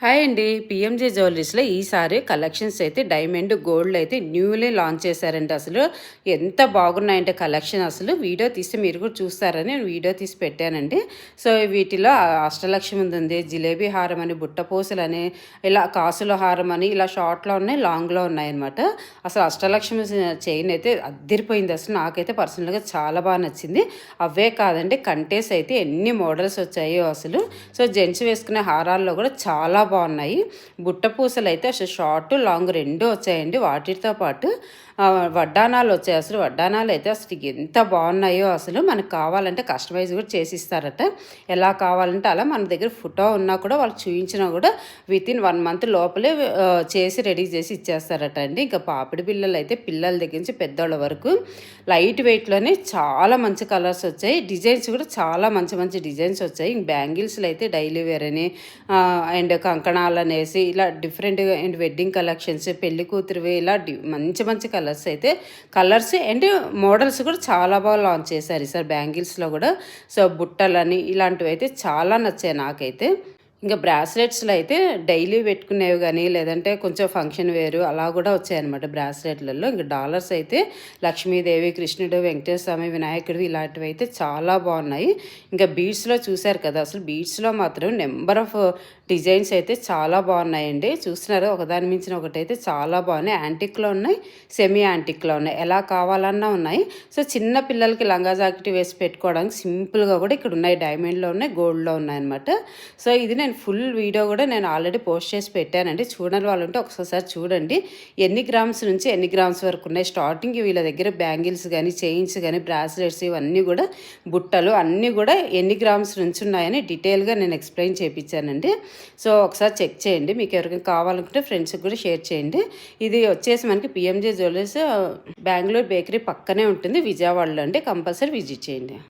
Hi అండి. PMJ జ్యువెలరీస్లో ఈసారి collections అయితే డైమండ్ గోల్డ్ అయితే న్యూలీ లాంచ్ చేశారండి. అసలు ఎంత బాగున్నాయంటే కలెక్షన్, అసలు వీడియో తీస్తే మీరు కూడా చూస్తారని నేను వీడియో తీసి పెట్టానండి. సో వీటిలో అష్టలక్ష్మి ఉంది, జిలేబీ హారం అని, బుట్టపూసలని, ఇలా కాసుల హారం అని, ఇలా షార్ట్లో ఉన్నాయి, లాంగ్లో ఉన్నాయన్నమాట. అసలు అష్టలక్ష్మి చైన్ అయితే అద్దరిపోయింది. అసలు నాకైతే పర్సనల్గా చాలా బాగా నచ్చింది. అవే కాదండి, కంటేస్ అయితే ఎన్ని మోడల్స్ వచ్చాయో అసలు. సో జెంట్స్ వేసుకునే హారాల్లో కూడా చాలా బాగున్నాయి. బుట్ట పూసలు అయితే అసలు షార్ట్ లాంగ్ రెండు వచ్చాయండి. వాటితో పాటు వడ్డానాలు వచ్చాయి. అసలు వడ్డానాలు అయితే అసలు ఎంత బాగున్నాయో, అసలు మనకు కావాలంటే కస్టమైజ్ కూడా చేసి ఇస్తారట. ఎలా కావాలంటే అలా మన దగ్గర ఫోటో ఉన్నా కూడా వాళ్ళు చూపించినా కూడా వితిన్ 1 మంత్ లోపలే చేసి రెడీ చేసి ఇచ్చేస్తారట అండి. ఇంకా పాపిడి పిల్లలు అయితే పిల్లల దగ్గర నుంచి పెద్దవాళ్ళ వరకు లైట్ వెయిట్లోనే చాలా మంచి కలర్స్ వచ్చాయి. డిజైన్స్ కూడా చాలా మంచి మంచి డిజైన్స్ వచ్చాయి. బ్యాంగిల్స్లో అయితే డైలీ వేర్ అని అండ్ కంకణాలు అనేసి ఇలా డిఫరెంట్ అండ్ వెడ్డింగ్ కలెక్షన్స్, పెళ్లి కూతురువి, ఇలా మంచి మంచి కలర్స్ అండ్ మోడల్స్ కూడా చాలా బాగా లాంచ్ చేశారు ఈసారి బ్యాంగిల్స్లో కూడా. సో బుట్టలని ఇలాంటివి అయితే చాలా నచ్చాయి నాకైతే. ఇంకా బ్రాస్లెట్స్లో అయితే డైలీ పెట్టుకునేవి కానీ, లేదంటే కొంచెం ఫంక్షన్ వేరు అలా కూడా వచ్చాయన్నమాట బ్రాస్లెట్లలో. ఇంకా డాలర్స్ అయితే లక్ష్మీదేవి, కృష్ణుడు, వెంకటేశ్వర స్వామి, వినాయకుడు ఇలాంటివి అయితే చాలా బాగున్నాయి. ఇంకా బీడ్స్లో చూశారు కదా, అసలు బీడ్స్లో మాత్రం నెంబర్ ఆఫ్ డిజైన్స్ అయితే చాలా బాగున్నాయండి. చూస్తున్నారు, ఒకదాని మించిన ఒకటైతే చాలా బాగున్నాయి. యాంటిక్లో ఉన్నాయి, సెమీ యాంటిక్లో ఉన్నాయి, ఎలా కావాలన్నా ఉన్నాయి. సో చిన్న పిల్లలకి లంగా జాకెట్ వేసి పెట్టుకోవడానికి సింపుల్గా కూడా ఇక్కడ ఉన్నాయి. డైమండ్లో ఉన్నాయి, గోల్డ్లో ఉన్నాయి అనమాట. సో ఇది నేను ఫుల్ వీడియో కూడా నేను ఆల్రెడీ పోస్ట్ చేసి పెట్టానండి. చూడని వాళ్ళు ఉంటే ఒకసారి చూడండి. ఎన్ని గ్రామ్స్ నుంచి ఎన్ని గ్రామ్స్ వరకు ఉన్నాయి. స్టార్టింగ్ వీళ్ళ దగ్గర బ్యాంగిల్స్ కానీ, చైన్స్ కానీ, బ్రాస్లెట్స్ ఇవన్నీ కూడా, బుట్టలు అన్నీ కూడా ఎన్ని గ్రామ్స్ నుంచి ఉన్నాయని డీటెయిల్గా నేను ఎక్స్ప్లెయిన్ చేయించానండి. సో ఒకసారి చెక్ చేయండి. మీకు ఎవరికైనా కావాలనుకుంటే ఫ్రెండ్స్కి కూడా షేర్ చేయండి. ఇది వచ్చేసి మనకి పిఎంజే జ్యువెలర్స్ బెంగళూరు బేకరీ పక్కనే ఉంటుంది, విజయవాడలో అండి. కంపల్సరీ విజిట్ చేయండి.